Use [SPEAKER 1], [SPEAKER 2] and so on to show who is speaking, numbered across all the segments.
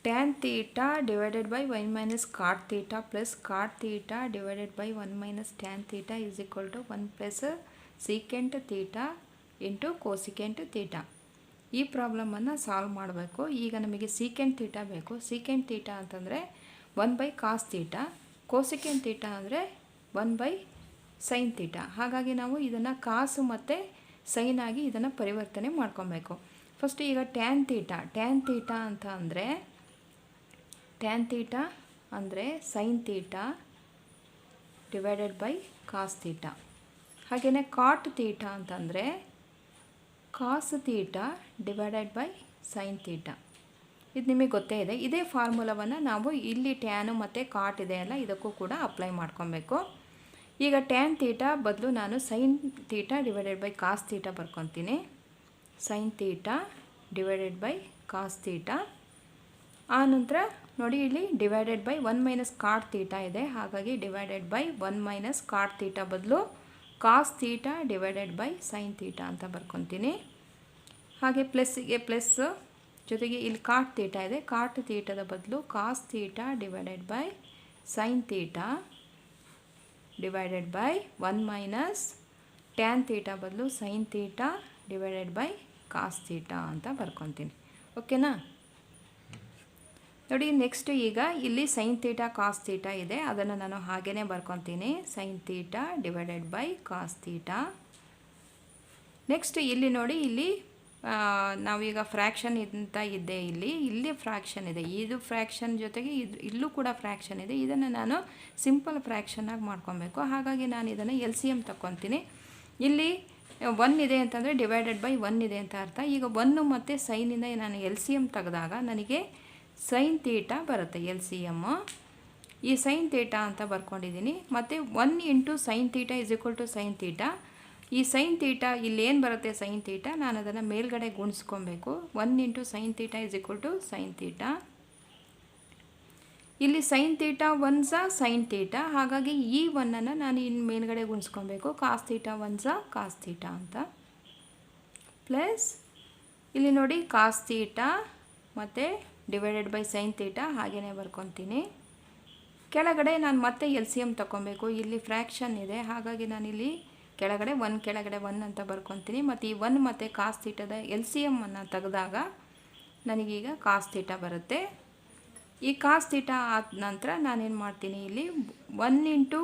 [SPEAKER 1] tan theta divided by 1 minus cot theta plus cot theta divided by 1 minus tan theta is equal to 1 plus secant theta into cosecant theta. ಈ ಪ್ರಾಬ್ಲಮನ್ನು solve ಮಾಡಬೇಕು. ಈಗ ನಮಗೆ secant theta ಬೇಕು. Secant theta ಅಂತಂದರೆ 1 by cos theta, ಕೋಸೆಕೆಂಟ್ theta ಅಂದರೆ 1 by sine theta. ಹಾಗಾಗಿ ನಾವು ಇದನ್ನು ಕಾಸು ಮತ್ತು ಸೈನ್ ಆಗಿ ಇದನ್ನು ಪರಿವರ್ತನೆ ಮಾಡ್ಕೊಬೇಕು. ಫಸ್ಟ್ ಈಗ ಟ್ಯಾನ್ ಥೀಟಾ ಅಂತ ಅಂದರೆ ಟ್ಯಾನ್ ಥೀಟಾ ಅಂದರೆ sine theta divided by cos theta. ಹಾಗೆಯೇ ಕಾಟ್ ಥೀಟಾ ಅಂತಂದರೆ cos theta divided by sine theta. ಇದು ನಿಮಗೆ ಗೊತ್ತೇ ಇದೆ. ಇದೇ ಫಾರ್ಮುಲಾವನ್ನು ನಾವು ಇಲ್ಲಿ ಟ್ಯಾನು ಮತ್ತು ಕಾಟ್ ಇದೆಯಲ್ಲ ಇದಕ್ಕೂ ಕೂಡ ಅಪ್ಲೈ ಮಾಡ್ಕೊಬೇಕು. ಈಗ ಟ್ಯಾನ್ ಥೀಟಾ ಬದಲು ನಾನು sine theta divided by cos theta ಬರ್ಕೊತೀನಿ. Sine theta divided by cos theta. ಆನಂತರ ನೋಡಿ ಇಲ್ಲಿ divided by 1 minus cot theta ಇದೆ. ಹಾಗಾಗಿ divided by 1 minus cot theta ಬದಲು cos theta divided by sine theta ಅಂತ ಬರ್ಕೊತೀನಿ. ಹಾಗೆ ಪ್ಲಸ್ಸಿಗೆ ಪ್ಲಸ್ ಜೊತೆಗೆ ಇಲ್ಲಿ ಕಾಟ್ ಥೀಟಾ ಇದೆ. ಕಾಟ್ ಥೀಟಾದ ಬದಲು cos theta divided by sine theta divided by 1 minus tan theta ಬದಲು sine theta divided by cos theta ಅಂತ ಬರ್ಕೊತೀನಿ. ಓಕೆನಾ? ನೋಡಿ ನೆಕ್ಸ್ಟ್ ಈಗ ಇಲ್ಲಿ ಸೈನ್ ಥೀಟಾ ಕಾಸ್ ಥೀಟಾ ಇದೆ. ಅದನ್ನು ನಾನು ಹಾಗೇ ಬರ್ಕೊತೀನಿ. Sine theta divided by cos theta. Next ಇಲ್ಲಿ ನೋಡಿ ಇಲ್ಲಿ ನಾವೀಗ ಫ್ರ್ಯಾಕ್ಷನ್ ಅಂತ ಇದೆ. ಇಲ್ಲಿ ಫ್ರ್ಯಾಕ್ಷನ್ ಇದೆ. ಇದು ಫ್ರ್ಯಾಕ್ಷನ್ ಜೊತೆಗೆ ಇಲ್ಲೂ ಕೂಡ ಫ್ರ್ಯಾಕ್ಷನ್ ಇದೆ. ಇದನ್ನು ನಾನು ಸಿಂಪಲ್ ಫ್ರ್ಯಾಕ್ಷನಾಗಿ ಮಾಡ್ಕೊಬೇಕು. ಹಾಗಾಗಿ ನಾನು ಇದನ್ನು ಎಲ್ ಸಿ ಎಮ್ ತಗೊತೀನಿ. ಇಲ್ಲಿ 1 ಇದೆ ಅಂತಂದರೆ ಡಿವೈಡೆಡ್ ಬೈ 1 ಇದೆ ಅಂತ ಅರ್ಥ. ಈಗ 1 ಮತ್ತು ಸೈನಿಂದ ನಾನು ಎಲ್ ಸಿ ಎಮ್ ತೆಗೆದಾಗ ನನಗೆ ಸೈನ್ ಥೀಟಾ ಬರುತ್ತೆ. ಎಲ್ ಸಿ ಎಮ್ ಈ ಸೈನ್ ಥೀಟಾ ಅಂತ ಬರ್ಕೊಂಡಿದ್ದೀನಿ. ಮತ್ತು 1 into sine theta is equal to sine theta. ಈ ಸೈನ್ ಥೀಟಾ ಇಲ್ಲೇನು ಬರುತ್ತೆ ಸೈನ್ ಥೀಟಾ, ನಾನು ಅದನ್ನು ಮೇಲ್ಗಡೆ ಗುಣಿಸ್ಕೊಬೇಕು. 1 into sine theta is equal to sine theta. ಇಲ್ಲಿ ಸೈನ್ ಥೀಟಾ 1 ಸೈನ್ ಥೀಟಾ. ಹಾಗಾಗಿ ಈ 1ಅನ್ನು ನಾನು ಇನ್ನು ಮೇಲ್ಗಡೆ ಗುಣಿಸ್ಕೊಬೇಕು. ಕಾಸ್ ಥೀಟಾ 1 ಕಾಸ್ ಥೀಟಾ ಅಂತ. ಪ್ಲಸ್ ಇಲ್ಲಿ ನೋಡಿ ಕಾಸ್ ಥೀಟಾ ಮತ್ತು ಡಿವೈಡೆಡ್ ಬೈ ಸೈನ್ ಥೀಟಾ ಹಾಗೇ ಬರ್ಕೊತೀನಿ. ಕೆಳಗಡೆ ನಾನು ಮತ್ತೆ ಎಲ್ ಸಿ ಎಮ್ ತಗೊಬೇಕು. ಇಲ್ಲಿ ಫ್ರ್ಯಾಕ್ಷನ್ ಇದೆ. ಹಾಗಾಗಿ ನಾನಿಲ್ಲಿ ಕೆಳಗಡೆ 1 ಅಂತ ಬರ್ಕೊತೀನಿ. ಮತ್ತು ಈ 1 ಮತ್ತು ಕಾಸ್ ಥೀಟಾದ ಎಲ್ ಸಿ ಎಮ್ಮನ್ನು ತೆಗೆದಾಗ ನನಗೀಗ ಕಾಸ್ ಥೀಟಾ ಬರುತ್ತೆ. ಈ ಕಾಸ್ ಥೀಟಾ ಆದ ನಂತರ ನಾನೇನು ಮಾಡ್ತೀನಿ, ಇಲ್ಲಿ 1 ಇಂಟು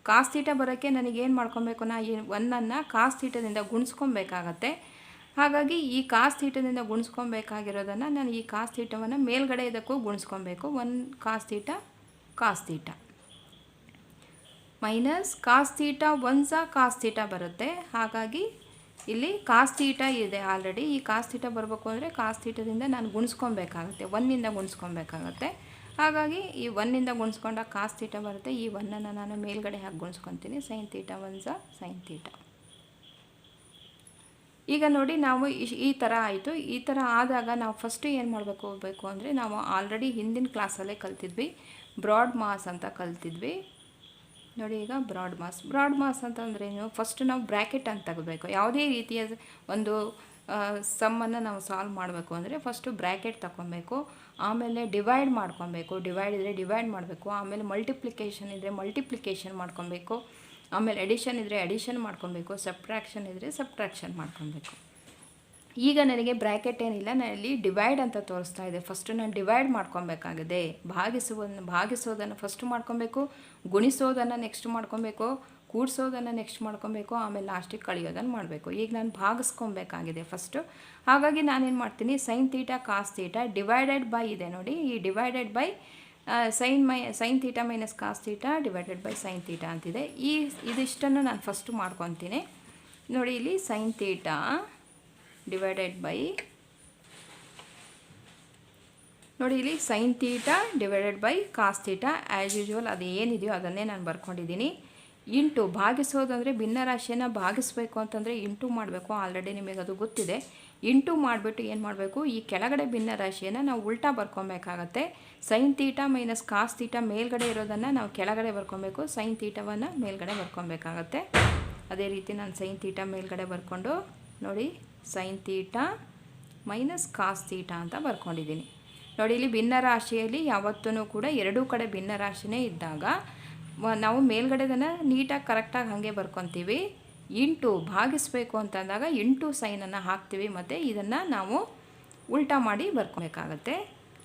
[SPEAKER 1] ಕಾಸ್ ಥೀಟಾ ಬರೋಕ್ಕೆ ನನಗೇನು ಮಾಡ್ಕೊಬೇಕು, ನಾ ಈ 1ಅನ್ನು ಕಾಸ್ ಥೀಟಾದಿಂದ ಗುಣಿಸ್ಕೊಬೇಕಾಗತ್ತೆ. ಹಾಗಾಗಿ ಈ ಕಾಸ್ ಥೀಟಾದಿಂದ ಗುಣಿಸ್ಕೊಬೇಕಾಗಿರೋದನ್ನು ನಾನು ಈ ಕಾಸ್ ಥೀಟವನ್ನು ಮೇಲ್ಗಡೆ ಇದಕ್ಕೂ ಗುಣಿಸ್ಕೊಬೇಕು. 1 cos theta minus cos theta 1 cos theta ಬರುತ್ತೆ. ಹಾಗಾಗಿ ಇಲ್ಲಿ ಕಾಸ್ ಥೀಟಾ ಇದೆ ಆಲ್ರೆಡಿ. ಈ ಕಾಸ್ ಥೀಟಾ ಬರಬೇಕು ಅಂದರೆ ಕಾಸ್ ಥೀಟಾದಿಂದ ನಾನು ಗುಣಿಸ್ಕೊಬೇಕಾಗುತ್ತೆ. 1ಇಂದ ಗುಣಿಸ್ಕೊಬೇಕಾಗತ್ತೆ. ಹಾಗಾಗಿ ಈ 1ಇಂದ ಗುಣಿಸ್ಕೊಂಡಾಗ ಕಾಸ್ ಥೀಟಾ ಬರುತ್ತೆ. ಈ 1ಅನ್ನು ನಾನು ಮೇಲ್ಗಡೆ ಹಾಕಿ ಗುಣಿಸ್ಕೊತೀನಿ. Sine theta 1 sine theta. ಈಗ ನೋಡಿ ನಾವು ಈ ಥರ ಆಯಿತು. ಈ ಥರ ಆದಾಗ ನಾವು ಫಸ್ಟು ಏನು ಮಾಡಬೇಕು ಅಂದರೆ ನಾವು ಆಲ್ರೆಡಿ ಹಿಂದಿನ ಕ್ಲಾಸಲ್ಲೇ ಕಲ್ತಿದ್ವಿ. ಬ್ರಾಡ್ ಮಾಸ್ ಅಂತ ಕಲ್ತಿದ್ವಿ. ನೋಡಿ ಈಗ ಬ್ರಾಡ್ ಮಾಸ್ ಅಂತಂದ್ರೇನು, ಫಸ್ಟ್ ನಾವು ಬ್ರ್ಯಾಕೆಟ್ ಅಂತ ತಗೋಬೇಕು. ಯಾವುದೇ ರೀತಿಯ ಒಂದು ಸಮ್ಮನ್ನು ನಾವು ಸಾಲ್ವ್ ಮಾಡಬೇಕು ಅಂದರೆ ಫಸ್ಟು ಬ್ರ್ಯಾಕೆಟ್ ತಗೊಬೇಕು. ಆಮೇಲೆ ಡಿವೈಡ್ ಮಾಡ್ಕೊಬೇಕು. ಡಿವೈಡ್ ಇದ್ದರೆ ಡಿವೈಡ್ ಮಾಡಬೇಕು. ಆಮೇಲೆ ಮಲ್ಟಿಪ್ಲಿಕೇಶನ್ ಇದ್ದರೆ ಮಲ್ಟಿಪ್ಲಿಕೇಶನ್ ಮಾಡ್ಕೊಬೇಕು. ಆಮೇಲೆ ಎಡಿಷನ್ ಇದ್ದರೆ ಎಡಿಷನ್ ಮಾಡ್ಕೊಬೇಕು. ಸಬ್ಟ್ರಾಕ್ಷನ್ ಇದ್ದರೆ ಸಬ್ಟ್ರಾಕ್ಷನ್ ಮಾಡ್ಕೊಬೇಕು. ಈಗ ನನಗೆ ಬ್ರ್ಯಾಕೆಟ್ ಏನಿಲ್ಲ, ನಾನು ಇಲ್ಲಿ ಡಿವೈಡ್ ಅಂತ ತೋರಿಸ್ತಾ ಇದೆ. ಫಸ್ಟು ನಾನು ಡಿವೈಡ್ ಮಾಡ್ಕೊಬೇಕಾಗಿದೆ. ಭಾಗಿಸೋದನ್ನು ಫಸ್ಟ್ ಮಾಡ್ಕೊಬೇಕು. ಗುಣಿಸೋದನ್ನು ನೆಕ್ಸ್ಟ್ ಮಾಡ್ಕೊಬೇಕು. ಕೂಡಿಸೋದನ್ನು ನೆಕ್ಸ್ಟ್ ಮಾಡ್ಕೊಬೇಕು. ಆಮೇಲೆ ಲಾಸ್ಟಿಗೆ ಕಳಿಯೋದನ್ನು ಮಾಡಬೇಕು. ಈಗ ನಾನು ಭಾಗಿಸ್ಕೊಬೇಕಾಗಿದೆ ಫಸ್ಟು. ಹಾಗಾಗಿ ನಾನೇನು ಮಾಡ್ತೀನಿ, sine theta cos theta divided by ಇದೆ ನೋಡಿ. ಈ divided by sine theta minus cos theta divided by sine theta ಅಂತಿದೆ. ಇದಿಷ್ಟನ್ನು ನಾನು ಫಸ್ಟು ಮಾಡ್ಕೊತೀನಿ. ನೋಡಿ ಇಲ್ಲಿ ಸೈನ್ ಥೀಟಾ ಡಿವೈಡೆಡ್ ಬೈ ನೋಡಿ ಇಲ್ಲಿ sine theta divided by cos theta. As usual ಅದು ಏನಿದೆಯೋ ಅದನ್ನೇ ನಾನು ಬರ್ಕೊಂಡಿದ್ದೀನಿ. ಇಂಟು ಭಾಗಿಸೋದಂದರೆ ಭಿನ್ನರಾಶಿಯನ್ನು ಭಾಗಿಸ್ಬೇಕು ಅಂತಂದರೆ ಇಂಟು ಮಾಡಬೇಕು. ಆಲ್ರೆಡಿ ನಿಮಗೆ ಅದು ಗೊತ್ತಿದೆ. ಇಂಟು ಮಾಡಿಬಿಟ್ಟು ಏನು ಮಾಡಬೇಕು, ಈ ಕೆಳಗಡೆ ಭಿನ್ನರಾಶಿಯನ್ನು ನಾವು ಉಲ್ಟಾ ಬರ್ಕೊಬೇಕಾಗತ್ತೆ. Sine theta minus cos theta ಮೇಲ್ಗಡೆ ಇರೋದನ್ನು ನಾವು ಕೆಳಗಡೆ ಬರ್ಕೊಬೇಕು. ಸೈನ್ ಥೀಟಾವನ್ನು ಮೇಲ್ಗಡೆ ಬರ್ಕೊಬೇಕಾಗತ್ತೆ. ಅದೇ ರೀತಿ ನಾನು ಸೈನ್ ಥೀಟಾ ಮೇಲ್ಗಡೆ ಬರ್ಕೊಂಡು ನೋಡಿ sine theta minus cos theta ಅಂತ ಬರ್ಕೊಂಡಿದ್ದೀನಿ. ನೋಡಿ ಇಲ್ಲಿ ಭಿನ್ನರಾಶಿಯಲ್ಲಿ ಯಾವತ್ತೂ ಕೂಡ ಎರಡೂ ಕಡೆ ಭಿನ್ನರಾಶಿನೇ ಇದ್ದಾಗ ನಾವು ಮೇಲ್ಗಡೆದನ್ನು ನೀಟಾಗಿ ಕರೆಕ್ಟಾಗಿ ಹಾಗೆ ಬರ್ಕೊತೀವಿ. ಇಂಟು ಭಾಗಿಸಬೇಕು ಅಂತಂದಾಗ ಇಂಟು ಸೈನನ್ನು ಹಾಕ್ತೀವಿ ಮತ್ತು ಇದನ್ನು ನಾವು ಉಲ್ಟಾ ಮಾಡಿ ಬರ್ಕೊಬೇಕಾಗತ್ತೆ.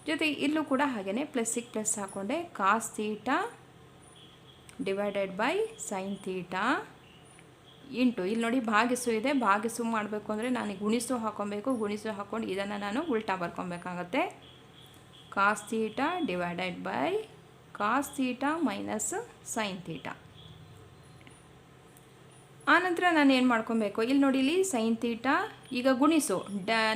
[SPEAKER 1] ಜೊತೆ ಇಲ್ಲೂ ಕೂಡ ಹಾಗೆಯೇ ಪ್ಲಸ್ಸಿಗೆ ಪ್ಲಸ್ ಹಾಕ್ಕೊಂಡೆ cos theta divided by sine theta into ಇಲ್ಲಿ ನೋಡಿ ಭಾಗಿಸು ಇದೆ, ಭಾಗಿಸು ಮಾಡಬೇಕು ಅಂದರೆ ನಾನು ಗುಣಿಸು ಹಾಕ್ಕೊಬೇಕು. ಗುಣಿಸು ಹಾಕ್ಕೊಂಡು ಇದನ್ನು ನಾನು ಉಲ್ಟಾ ಬರ್ಕೊಬೇಕಾಗತ್ತೆ. Cos theta divided by cos theta minus sine theta. ಆನಂತರ ನಾನು ಏನು ಮಾಡ್ಕೊಬೇಕು, ಇಲ್ಲಿ ನೋಡಿ ಇಲ್ಲಿ ಸೈನ್ ತೀಟಾ ಈಗ ಗುಣಿಸು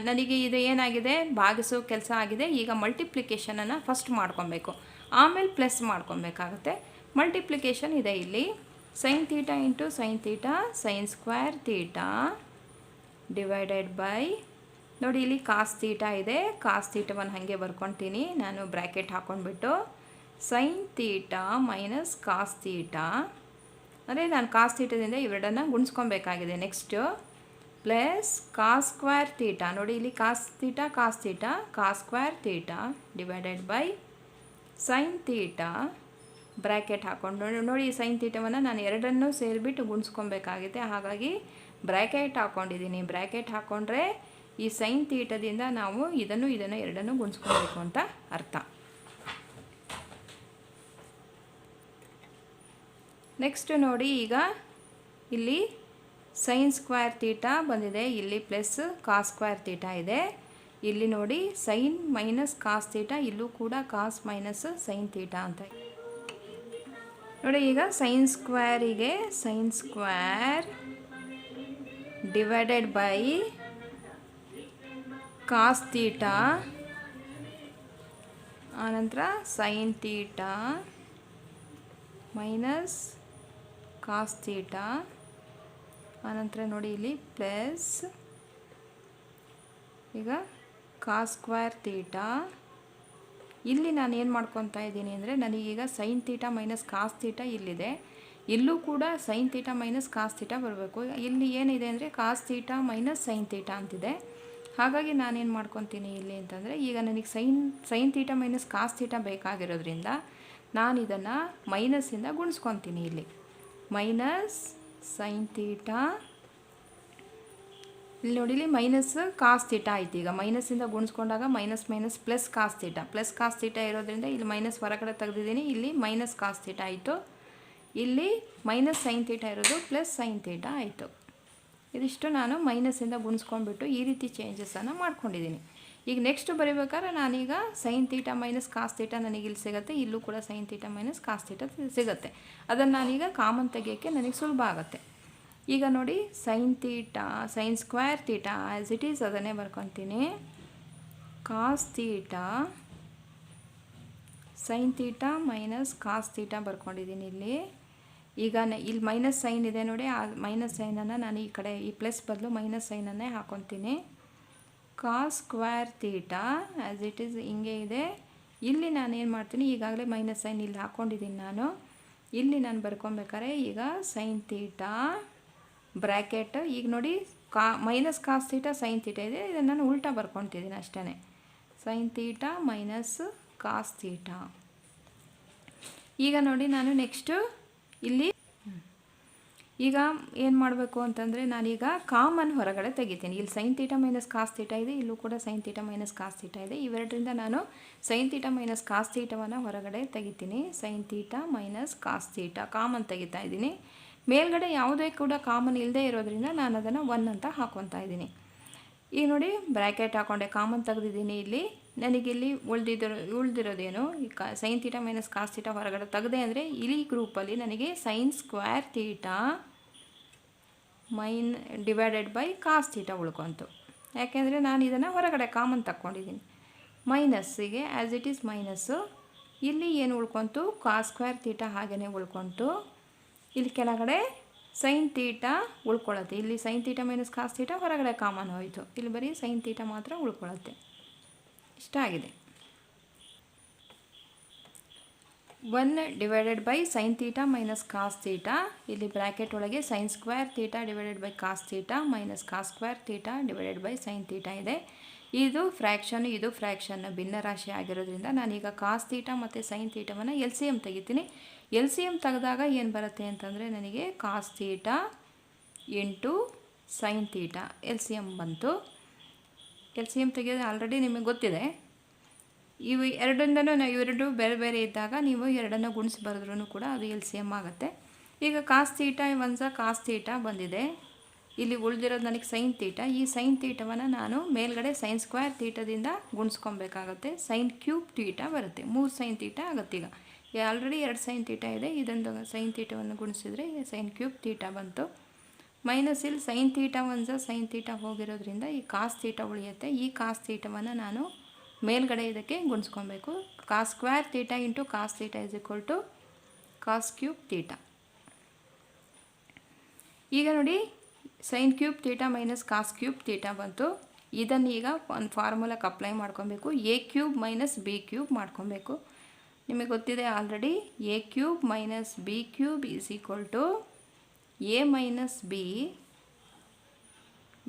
[SPEAKER 1] ನನಗೆ ಇದು ಏನಾಗಿದೆ ಭಾಗಿಸು ಕೆಲಸ ಆಗಿದೆ. ಈಗ ಮಲ್ಟಿಪ್ಲಿಕೇಶನನ್ನು ಫಸ್ಟ್ ಮಾಡ್ಕೊಬೇಕು, ಆಮೇಲೆ ಪ್ಲಸ್ ಮಾಡ್ಕೊಬೇಕಾಗತ್ತೆ. ಮಲ್ಟಿಪ್ಲಿಕೇಶನ್ ಇದೆ ಇಲ್ಲಿ sine theta into sine theta sine square theta divided by ನೋಡಿ ಇಲ್ಲಿ ಕಾಸ್ ತೀಟಾ ಇದೆ, ಕಾಸ್ ತೀಟವನ್ನು ಹಾಗೆ ಬರ್ಕೊತೀನಿ ನಾನು ಬ್ರ್ಯಾಕೆಟ್ ಹಾಕ್ಕೊಂಡ್ಬಿಟ್ಟು sine theta minus cos theta ಅಂದರೆ ನಾನು ಕಾಸ್ ತೀಟದಿಂದ ಇವೆರಡನ್ನು ಗುಣಿಸ್ಕೊಬೇಕಾಗಿದೆ. Next plus cos square theta ನೋಡಿ ಇಲ್ಲಿ cos square theta divided by sine theta bracket ಹಾಕ್ಕೊಂಡು ನೋಡಿ ಈ ಸೈನ್ ತೀಟವನ್ನು ನಾನು ಎರಡನ್ನೂ ಸೇರಿಬಿಟ್ಟು ಗುಣಿಸ್ಕೊಬೇಕಾಗಿದೆ. ಹಾಗಾಗಿ ಬ್ರ್ಯಾಕೆಟ್ ಹಾಕ್ಕೊಂಡಿದ್ದೀನಿ. ಬ್ರ್ಯಾಕೆಟ್ ಹಾಕ್ಕೊಂಡ್ರೆ ಈ ಸೈನ್ ತೀಟದಿಂದ ನಾವು ಇದನ್ನು ಎರಡನ್ನೂ ಗುಣಿಸ್ಕೊಬೇಕು ಅಂತ ಅರ್ಥ. ನೆಕ್ಸ್ಟ್ ನೋಡಿ ಈಗ ಇಲ್ಲಿ ಸೈನ್ ಸ್ಕ್ವೇರ್ ತೀಟಾ ಬಂದಿದೆ, ಇಲ್ಲಿ ಪ್ಲಸ್ ಕಾಸ್ ಸ್ಕ್ವೇರ್ ತೀಟಾ ಇದೆ. ಇಲ್ಲಿ ನೋಡಿ ಸೈನ್ ಮೈನಸ್ ಕಾಸ್ ತೀಟಾ, ಇಲ್ಲೂ ಕೂಡ ಕಾಸ್ ಮೈನಸ್ ಸೈನ್ ತೀಟಾ ಅಂತ ನೋಡಿ. ಈಗ ಸೈನ್ ಸ್ಕ್ವೇರಿಗೆ sine square divided by cos theta ಆನಂತರ sine theta minus cos theta ಆನಂತರ ನೋಡಿ ಇಲ್ಲಿ ಪ್ಲಸ್ ಈಗ ಕಾಸ್ ಸ್ಕ್ವೇರ್ ತೀಟಾ. ಇಲ್ಲಿ ನಾನು ಏನು ಮಾಡ್ಕೊತಾ ಇದ್ದೀನಿ ಅಂದರೆ ನನಗೀಗ sine theta minus cos theta ಇಲ್ಲಿದೆ, ಇಲ್ಲೂ ಕೂಡ sine theta minus cos theta ಬರಬೇಕು. ಇಲ್ಲಿ ಏನಿದೆ ಅಂದರೆ cos theta minus sine theta ಅಂತಿದೆ. ಹಾಗಾಗಿ ನಾನೇನು ಮಾಡ್ಕೊತೀನಿ ಇಲ್ಲಿ ಅಂತಂದರೆ ಈಗ ನನಗೆ sine theta minus cos theta ಬೇಕಾಗಿರೋದ್ರಿಂದ ನಾನು ಇದನ್ನು ಮೈನಸ್ಸಿಂದ ಗುಣಿಸ್ಕೊತೀನಿ. ಇಲ್ಲಿ ಮೈನಸ್ ಸೈನ್ ತೀಟಾ ಇಲ್ಲಿ ನೋಡಿ ಇಲ್ಲಿ ಮೈನಸ್ ಕಾಸ್ ತೀಟಾ ಆಯಿತು. ಈಗ ಮೈನಸ್ಸಿಂದ ಗುಣಿಸ್ಕೊಂಡಾಗ minus minus plus cos theta ಇರೋದ್ರಿಂದ ಇಲ್ಲಿ ಮೈನಸ್ ಹೊರಗಡೆ ತೆಗೆದಿದ್ದೀನಿ. ಇಲ್ಲಿ ಮೈನಸ್ ಕಾಸ್ ತೀಟಾ ಆಯಿತು, ಇಲ್ಲಿ ಮೈನಸ್ ಸೈನ್ ತೀಟಾ ಇರೋದು ಪ್ಲಸ್ ಸೈನ್ ತೀಟಾ ಆಯಿತು. ಇದಿಷ್ಟು ನಾನು ಮೈನಸ್ಸಿಂದ ಗುಣಿಸ್ಕೊಂಡ್ಬಿಟ್ಟು ಈ ರೀತಿ ಚೇಂಜಸನ್ನು ಮಾಡ್ಕೊಂಡಿದ್ದೀನಿ. ಈಗ ನೆಕ್ಸ್ಟ್ ಬರೀಬೇಕಾದ್ರೆ ನಾನೀಗ sine theta minus cos theta ನನಗಿಲ್ಲಿ ಸಿಗುತ್ತೆ, ಇಲ್ಲೂ ಕೂಡ sine theta minus cos theta ಸಿಗುತ್ತೆ. ಅದನ್ನು ನಾನೀಗ ಕಾಮನ್ ತೆಗಿಯೋಕ್ಕೆ ನನಗೆ ಸುಲಭ ಆಗುತ್ತೆ. ಈಗ ನೋಡಿ sine square theta as it is ಅದನ್ನೇ ಬರ್ಕೊತೀನಿ. Cos theta sine theta minus cos theta ಬರ್ಕೊಂಡಿದ್ದೀನಿ. ಈಗ ಇಲ್ಲಿ ಮೈನಸ್ ಸೈನ್ ಇದೆ ನೋಡಿ, ಆ ಮೈನಸ್ ಸೈನನ್ನು ನಾನು ಈ ಕಡೆ ಈ ಪ್ಲಸ್ ಬದಲು ಮೈನಸ್ ಸೈನನ್ನೇ ಹಾಕ್ಕೊತೀನಿ. Cos square theta as it is ಹಿಂಗೆ ಇದೆ. ಇಲ್ಲಿ ನಾನು ಏನು ಮಾಡ್ತೀನಿ, ಈಗಾಗಲೇ ಮೈನಸ್ ಸೈನ್ ಇಲ್ಲಿ ಹಾಕ್ಕೊಂಡಿದ್ದೀನಿ ನಾನು. ಇಲ್ಲಿ ನಾನು ಬರ್ಕೊಬೇಕಾದ್ರೆ ಈಗ ಸೈನ್ ತೀಟಾ ಬ್ರ್ಯಾಕೆಟ್ ಈಗ ನೋಡಿ minus cos theta sine theta ಇದೆ, ಇದನ್ನು ನಾನು ಉಲ್ಟಾ ಬರ್ಕೊತಿದ್ದೀನಿ ಅಷ್ಟೇ. Sine theta minus cos theta. ಈಗ ನೋಡಿ ನಾನು ನೆಕ್ಸ್ಟು ಇಲ್ಲಿ ಈಗ ಏನು ಮಾಡಬೇಕು ಅಂತಂದರೆ ನಾನೀಗ ಕಾಮನ್ ಹೊರಗಡೆ ತೆಗಿತೀನಿ. ಇಲ್ಲಿ sine theta minus cos theta ಇದೆ, ಇಲ್ಲೂ ಕೂಡ sine theta minus cos theta ಇದೆ. ಇವೆರಡರಿಂದ ನಾನು ಸೈನ್ ತೀಟಾ ಮೈನಸ್ ಕಾಸ್ ತೀಟವನ್ನು ಹೊರಗಡೆ ತೆಗಿತೀನಿ. Sine theta minus cos theta common ತೆಗಿತಾ ಇದ್ದೀನಿ. ಮೇಲ್ಗಡೆ ಯಾವುದೇ ಕೂಡ ಕಾಮನ್ ಇಲ್ಲದೆ ಇರೋದ್ರಿಂದ ನಾನು ಅದನ್ನು 1 ಅಂತ ಹಾಕ್ಕೊತಾ ಇದ್ದೀನಿ. ಈಗ ನೋಡಿ ಬ್ರ್ಯಾಕೆಟ್ ಹಾಕ್ಕೊಂಡೆ, ಕಾಮನ್ ತೆಗೆದಿದ್ದೀನಿ. ಇಲ್ಲಿ ನನಗಿಲ್ಲಿ ಉಳಿದಿರೋದೇನು ಈ sine theta minus cos theta ಹೊರಗಡೆ ತೆಗೆದೆ ಅಂದರೆ ಇಲ್ಲಿ ಗ್ರೂಪಲ್ಲಿ ನನಗೆ sine square theta divided by cos theta ಉಳ್ಕೊಂತು. ಯಾಕೆಂದರೆ ನಾನು ಇದನ್ನು ಹೊರಗಡೆ ಕಾಮನ್ ತಕ್ಕೊಂಡಿದ್ದೀನಿ. ಮೈನಸ್ಸಿಗೆ ಆ್ಯಸ್ ಇಟ್ ಈಸ್ ಮೈನಸ್ಸು. ಇಲ್ಲಿ ಏನು ಉಳ್ಕೊಂತು, ಕಾಸ್ ಸ್ಕ್ವೇರ್ ತೀಟಾ ಹಾಗೆಯೇ ಉಳ್ಕೊಂತು. ಇಲ್ಲಿ ಕೆಳಗಡೆ ಸೈನ್ ತೀಟಾ ಉಳ್ಕೊಳ್ಳುತ್ತೆ. ಇಲ್ಲಿ sine theta minus cos theta ಹೊರಗಡೆ ಕಾಮನ್ ಹೋಯಿತು, ಇಲ್ಲಿ ಬರೀ ಸೈನ್ ತೀಟಾ ಮಾತ್ರ ಉಳ್ಕೊಳ್ಳುತ್ತೆ. ಇಷ್ಟ ಆಗಿದೆ. 1 divided by sine theta minus cos theta, ಇಲ್ಲಿ ಬ್ರ್ಯಾಕೆಟ್ ಒಳಗೆ sine square theta divided by cos theta minus cos square theta divided by sine theta ಇದೆ. ಇದು ಫ್ರ್ಯಾಕ್ಷನ್ ಭಿನ್ನರಾಶಿ ಆಗಿರೋದ್ರಿಂದ ನಾನೀಗ ಕಾಸ್ ತೀಟ ಮತ್ತು ಸೈನ್ ತೀಟವನ್ನು ಎಲ್ ಸಿ ಎಮ್ ತೆಗಿತೀನಿ. ಎಲ್ ಸಿ ಎಮ್ ತೆಗೆದಾಗ ಏನು ಬರುತ್ತೆ ಅಂತಂದರೆ ನನಗೆ cos theta into sine theta L C M ಬಂತು. ಎಲ್ ಸಿ ಎಮ್ ತೆಗೆಯೋದು ಆಲ್ರೆಡಿ ನಿಮಗೆ ಗೊತ್ತಿದೆ. ಇವು ಎರಡರಿಂದನೂ ಇವೆರಡು ಬೇರೆ ಬೇರೆ ಇದ್ದಾಗ ನೀವು ಎರಡನ್ನು ಗುಣಿಸಿ ಬರೆದ್ರೂ ಕೂಡ ಅದು ಎಲ್ ಸಿ ಎಮ್ ಆಗುತ್ತೆ. ಈಗ ಕಾಸ್ ತೀಟ ಕಾಸ್ ತೀಟ ಬಂದಿದೆ. ಇಲ್ಲಿ ಉಳಿದಿರೋದು ನನಗೆ ಸೈನ್ ತೀಟ. ಈ ಸೈನ್ ತೀಟವನ್ನು ನಾನು ಮೇಲ್ಗಡೆ ಸೈನ್ ಸ್ಕ್ವೇರ್ ತೀಟದಿಂದ ಗುಣಿಸ್ಕೊಬೇಕಾಗುತ್ತೆ. ಸೈನ್ ಕ್ಯೂಬ್ ತೀಟ ಬರುತ್ತೆ. 3 ಸೈನ್ ತೀಟ ಆಗುತ್ತೆ. ಈಗ ಆಲ್ರೆಡಿ 2 ಸೈನ್ ತೀಟ ಇದೆ. ಇದೊಂದು ಸೈನ್ ತೀಟವನ್ನು ಗುಣಿಸಿದರೆ ಸೈನ್ ಕ್ಯೂಬ್ ತೀಟ ಬಂತು. ಮೈನಸ್ ಇಲ್ಲಿ ಸೈನ್ ತೀಟ ಸೈನ್ ತೀಟ ಹೋಗಿರೋದ್ರಿಂದ ಈ ಕಾಸ್ ತೀಟ ಉಳಿಯುತ್ತೆ. ಈ ಕಾಸ್ ತೀಟವನ್ನು ನಾನು ಮೇಲ್ಗಡೆ ಇದಕ್ಕೆ ಗುಣಿಸ್ಕೊಬೇಕು. Cos square theta into cos theta is equal to cos cube theta. ಈಗ ನೋಡಿ sine cube theta minus cos cube theta ಬಂತು. ಇದನ್ನು ಈಗ ಒಂದು ಫಾರ್ಮುಲಾಕ್ಕೆ ಅಪ್ಲೈ ಮಾಡ್ಕೊಬೇಕು. A cube minus B cube ಮಾಡ್ಕೊಬೇಕು. ನಿಮಗೆ ಗೊತ್ತಿದೆ already. A cube minus B cube is equal to A minus B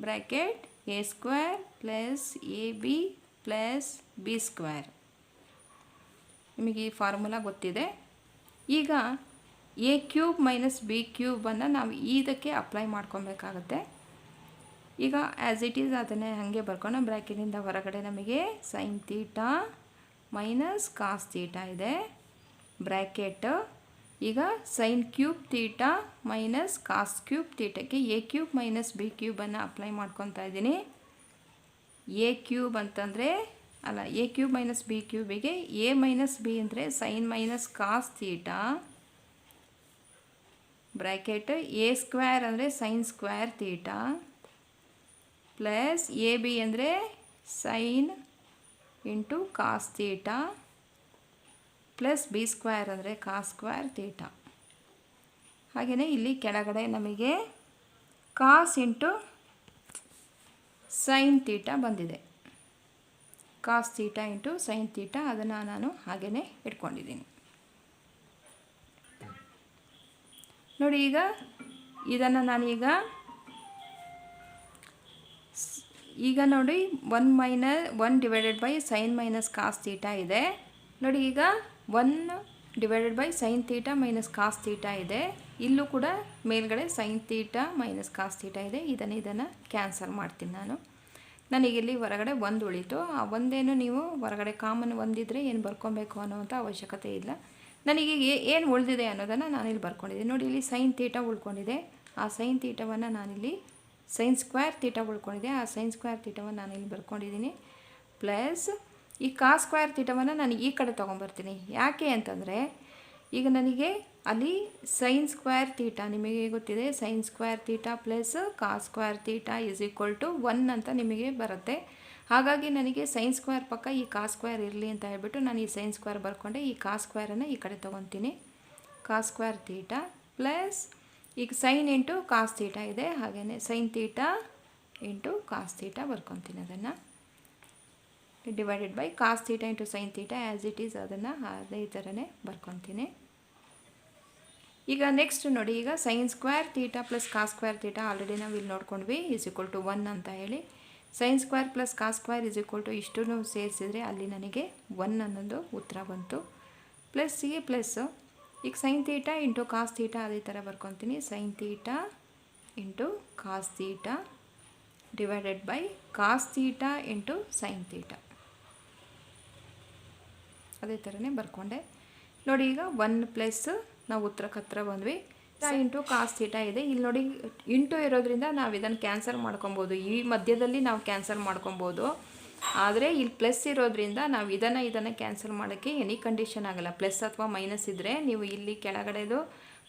[SPEAKER 1] bracket A square plus A B plus B square. ನಿಮಗೆ ಈ ಫಾರ್ಮುಲಾ ಗೊತ್ತಿದೆ. ಈಗ ಎ ಕ್ಯೂಬ್ ಮೈನಸ್ ಬಿ ಕ್ಯೂಬನ್ನು ನಾವು ಇದಕ್ಕೆ apply ಮಾಡ್ಕೊಬೇಕಾಗತ್ತೆ. ಈಗ ಆ್ಯಸ್ ಇಟ್ ಈಸ್ ಅದನ್ನೇ ಹಾಗೆ ಬರ್ಕೊಂಡು ಬ್ರ್ಯಾಕೆಟಿಂದ ಹೊರಗಡೆ ನಮಗೆ sine theta minus cos theta ಇದೆ ಬ್ರ್ಯಾಕೆಟ್. ಈಗ sine cube theta minus cos cube ತೀಟಕ್ಕೆ ಎ ಕ್ಯೂಬ್ ಮೈನಸ್ ಬಿ ಕ್ಯೂಬನ್ನು ಅಪ್ಲೈ ಮಾಡ್ಕೊತಾ ಇದ್ದೀನಿ. ಎ ಕ್ಯೂಬ್ ಅಂತಂದರೆ ಅಲ್ಲ, ಎ ಕ್ಯೂಬ್ ಮೈನಸ್ ಬಿ ಕ್ಯೂಬಿಗೆ ಎ ಮೈನಸ್ ಬಿ ಅಂದರೆ sine minus cos theta bracket A square ಅಂದರೆ sine square theta plus A B ಅಂದರೆ sine into cos theta plus B square ಅಂದರೆ ಕಾಸ್ ಸ್ಕ್ವೇರ್ ತೀಟ. ಹಾಗೆಯೇ ಇಲ್ಲಿ ಕೆಳಗಡೆ ನಮಗೆ ಕಾಸ್ ಇಂಟು ಸೈನ್ ತೀಟ ಬಂದಿದೆ. Cos theta into sine theta ಅದನ್ನು ನಾನು ಹಾಗೆಯೇ ಇಟ್ಕೊಂಡಿದ್ದೀನಿ. ನೋಡಿ ಈಗ ಇದನ್ನು ನಾನೀಗ ನೋಡಿ 1 divided by sine minus cos theta ಇದೆ. ನೋಡಿ ಈಗ 1 divided by sine theta minus cos theta ಇದೆ. ಇಲ್ಲೂ ಕೂಡ ಮೇಲ್ಗಡೆ sine theta minus cos theta ಇದೆ. ಇದನ್ನು ಕ್ಯಾನ್ಸಲ್ ಮಾಡ್ತೀನಿ ನಾನು. ನನಗಿಲ್ಲಿ ಹೊರಗಡೆ 1 ಉಳಿತು. ಆ ಒಂದೇನು ನೀವು ಹೊರಗಡೆ ಕಾಮನ್ ಒಂದಿದ್ರೆ ಏನು ಬರ್ಕೊಬೇಕು ಅನ್ನೋವಂಥ ಅವಶ್ಯಕತೆ ಇಲ್ಲ. ನನಗೆ ಏನು ಉಳಿದಿದೆ ಅನ್ನೋದನ್ನು ನಾನಿಲ್ಲಿ ಬರ್ಕೊಂಡಿದ್ದೀನಿ. ನೋಡಿ ಇಲ್ಲಿ ಸೈನ್ ತೀಟ ಉಳ್ಕೊಂಡಿದೆ. ಆ ಸೈನ್ ತೀಟವನ್ನು ನಾನಿಲ್ಲಿ ಸೈನ್ ಸ್ಕ್ವೇರ್ ತೀಟ ಉಳ್ಕೊಂಡಿದೆ. ಆ ಸೈನ್ ಸ್ಕ್ವೇರ್ ತೀಟವನ್ನು ನಾನಿಲ್ಲಿ ಬರ್ಕೊಂಡಿದ್ದೀನಿ. ಪ್ಲಸ್ ಈ ಕಾಸ್ ಸ್ಕ್ವೇರ್ ತೀಟವನ್ನು ನಾನು ಈ ಕಡೆ ತೊಗೊಂಬರ್ತೀನಿ. ಯಾಕೆ ಅಂತಂದರೆ ಈಗ ನನಗೆ ಅಲ್ಲಿ ಸೈನ್ ಸ್ಕ್ವೇರ್ ತೀಟ ನಿಮಗೆ ಗೊತ್ತಿದೆ. Sine square theta plus cos square theta is equal to 1 ಅಂತ ನಿಮಗೆ ಬರುತ್ತೆ. ಹಾಗಾಗಿ ನನಗೆ ಸೈನ್ ಸ್ಕ್ವೇರ್ ಪಕ್ಕ ಈ ಕಾಸ್ ಸ್ಕ್ವೇರ್ ಇರಲಿ ಅಂತ ಹೇಳ್ಬಿಟ್ಟು ನಾನು ಈ ಸೈನ್ ಸ್ಕ್ವೇರ್ ಬರ್ಕೊಂಡೆ. ಈ ಕಾಸ್ ಸ್ಕ್ವೇರನ್ನು ಈ ಕಡೆ ತೊಗೊತೀನಿ. ಕಾಸ್ ಸ್ಕ್ವೇರ್ ತೀಟ ಪ್ಲಸ್ ಈಗ ಸೈನ್ ಇಂಟು ಕಾಸ್ ತೀಟ ಇದೆ. ಹಾಗೆಯೇ sine theta into cos theta ಬರ್ಕೊತೀನಿ. ಅದನ್ನು divided by cos theta into sine theta as it is ಅದನ್ನು ಅದೇ ಥರನೇ ಬರ್ಕೊತೀನಿ. ಈಗ ನೆಕ್ಸ್ಟ್ ನೋಡಿ, ಈಗ sine square theta plus cos square theta already ನಾವು ಇಲ್ಲಿ ನೋಡ್ಕೊಂಡ್ವಿ ಈಸ್ ಈಕ್ವಲ್ ಟು 1 ಅಂತ ಹೇಳಿ. Sine square plus cos square is equal to ಇಷ್ಟು ಸೇರಿಸಿದರೆ ಅಲ್ಲಿ ನನಗೆ 1 ಅನ್ನೋದು ಉತ್ತರ ಬಂತು. ಪ್ಲಸ್ ಗೆ ಪ್ಲಸ್ಸು ಈಗ sine theta into cos theta ಅದೇ ಥರ ಬರ್ಕೊತೀನಿ. Sine theta into cos theta divided by cos theta into sine theta ಅದೇ ಥರನೇ ಬರ್ಕೊಂಡೆ. ನೋಡಿ ಈಗ 1 ಪ್ಲಸ್ ನಾವು ಉತ್ತರಕ್ಕೆ ಹತ್ರ ಬಂದ್ವಿ. ಇಂಟು ಕಾಸ್ ತೀಟ ಇದೆ. ಇಲ್ಲಿ ನೋಡಿ ಇಂಟು ಇರೋದ್ರಿಂದ ನಾವು ಇದನ್ನು ಕ್ಯಾನ್ಸಲ್ ಮಾಡ್ಕೊಬೋದು. ಈ ಮಧ್ಯದಲ್ಲಿ ನಾವು ಕ್ಯಾನ್ಸಲ್ ಮಾಡ್ಕೊಬೋದು. ಆದರೆ ಇಲ್ಲಿ ಪ್ಲಸ್ ಇರೋದ್ರಿಂದ ನಾವು ಇದನ್ನು ಕ್ಯಾನ್ಸಲ್ ಮಾಡೋಕ್ಕೆ ಎನಿ ಕಂಡೀಷನ್ ಆಗಲ್ಲ. ಪ್ಲಸ್ ಅಥವಾ ಮೈನಸ್ ಇದ್ದರೆ ನೀವು ಇಲ್ಲಿ ಕೆಳಗಡೆದು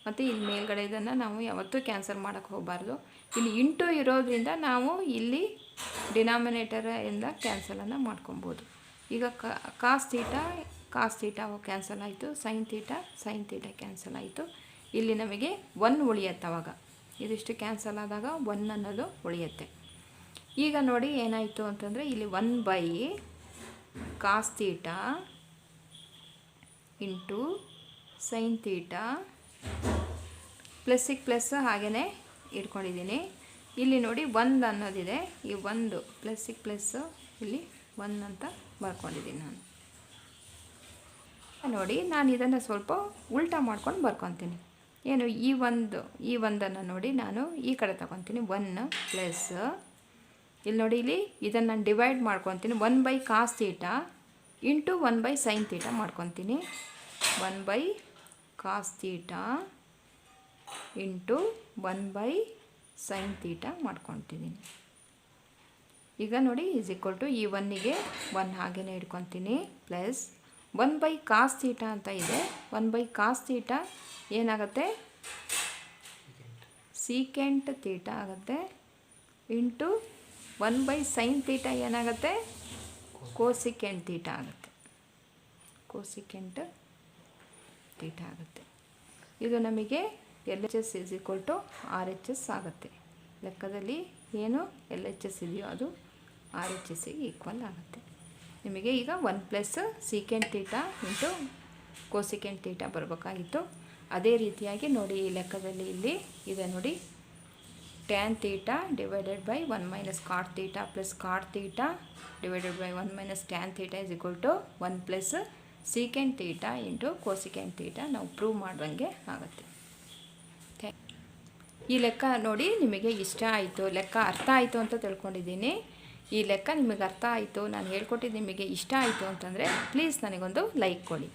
[SPEAKER 1] ಮತ್ತು ಇಲ್ಲಿ ಮೇಲ್ಗಡೆ ಇದನ್ನು ನಾವು ಯಾವತ್ತೂ ಕ್ಯಾನ್ಸಲ್ ಮಾಡೋಕ್ಕೆ ಹೋಗಬಾರ್ದು. ಇಲ್ಲಿ ಇಂಟು ಇರೋದ್ರಿಂದ ನಾವು ಇಲ್ಲಿ ಡಿನಾಮಿನೇಟರಿಂದ ಕ್ಯಾನ್ಸಲನ್ನು ಮಾಡ್ಕೊಬೋದು. ಈಗ ಕಾಸ್ ತೀಟ ಕ್ಯಾನ್ಸಲ್ ಆಯಿತು. ಸೈನ್ ತೀಟ ಕ್ಯಾನ್ಸಲ್ ಆಯಿತು. ಇಲ್ಲಿ ನಮಗೆ 1 ಉಳಿಯುತ್ತೆ. ಅವಾಗ ಇದಿಷ್ಟು ಕ್ಯಾನ್ಸಲ್ ಆದಾಗ 1 ಅನ್ನೋದು ಉಳಿಯುತ್ತೆ. ಈಗ ನೋಡಿ ಏನಾಯಿತು ಅಂತಂದರೆ ಇಲ್ಲಿ 1 by cos theta into sine theta ಪ್ಲಸ್ಸಿಗೆ ಪ್ಲಸ್ ಹಾಗೆಯೇ ಇಟ್ಕೊಂಡಿದ್ದೀನಿ. ಇಲ್ಲಿ ನೋಡಿ 1 ಅನ್ನೋದಿದೆ. ಈ 1 ಪ್ಲಸ್ಸಿಗೆ ಪ್ಲಸ್ಸು ಇಲ್ಲಿ 1 ಅಂತ ಬರ್ಕೊಂಡಿದ್ದೀನಿ ನಾನು. ನೋಡಿ ನಾನು ಇದನ್ನು ಸ್ವಲ್ಪ ಉಲ್ಟಾ ಮಾಡ್ಕೊಂಡು ಬರ್ಕೊತೀನಿ. ಏನು ಈ ಒಂದನ್ನು ನೋಡಿ ನಾನು ಈ ಕಡೆ ತಗೊತೀನಿ. 1 ಪ್ಲಸ್ ಇಲ್ಲಿ ನೋಡಿ, ಇಲ್ಲಿ ಇದನ್ನು ನಾನು ಡಿವೈಡ್ ಮಾಡ್ಕೊತೀನಿ. 1/cos θ ಇಂಟು 1/sin θ ಮಾಡ್ಕೊತೀನಿ. 1/cos θ into 1/sin θ ಮಾಡ್ಕೊತಿದ್ದೀನಿ. ಈಗ ನೋಡಿ ಈಸ್ ಈಕ್ವಲ್ ಟು ಈ 1ಗೆ 1 ಹಾಗೇ ಇಟ್ಕೊತೀನಿ. ಪ್ಲಸ್ 1/cos θ ಅಂತ ಇದೆ. 1/cos θ ಏನಾಗುತ್ತೆ, ಸೀಕೆಂಟ್ θ ಆಗುತ್ತೆ. ಇಂಟು 1/sin θ ಏನಾಗುತ್ತೆ, ಕೋಸಿಕೆಂಟ್ θ ಆಗುತ್ತೆ. ಕೋಸಿಕೆಂಟ್ θ ಆಗುತ್ತೆ. ಇದು ನಮಗೆ LHS is equal to RHS ಆಗುತ್ತೆ. ಲೆಕ್ಕದಲ್ಲಿ ಏನು LHS ಇದೆಯೋ ಅದು RHSಗೆ ಈಕ್ವಲ್ ಆಗುತ್ತೆ. ನಿಮಗೆ ಈಗ 1 ಪ್ಲಸ್ ಸೀಕೆಂಟ್ θ ಇಂಟು ಕೋಸಿಕೆಂಟ್ θ ಬರಬೇಕಾಗಿತ್ತು. ಅದೇ ರೀತಿಯಾಗಿ ನೋಡಿ ಈ ಲೆಕ್ಕದಲ್ಲಿ ಇಲ್ಲಿ ಇದೆ ನೋಡಿ, tan θ divided by 1 minus cot θ plus cot θ divided by 1 minus tan θ is equal to 1 plus secant θ into cosecant θ ನಾವು ಪ್ರೂವ್ ಮಾಡ್ದಂಗೆ ಆಗುತ್ತೆ. ಈ ಲೆಕ್ಕ ನೋಡಿ ನಿಮಗೆ ಇಷ್ಟ ಆಯಿತು, ಲೆಕ್ಕ ಅರ್ಥ ಆಯಿತು ಅಂತ ತಿಳ್ಕೊಂಡಿದ್ದೀನಿ. ಈ ಲೆಕ್ಕ ನಿಮಗೆ ಅರ್ಥ ಆಯಿತು, ನಾನು ಹೇಳ್ಕೊಟ್ಟಿದ್ದು ನಿಮಗೆ ಇಷ್ಟ ಆಯಿತು ಅಂತಂದರೆ ಪ್ಲೀಸ್ ನನಗೊಂದು ಲೈಕ್ ಕೊಡಿ.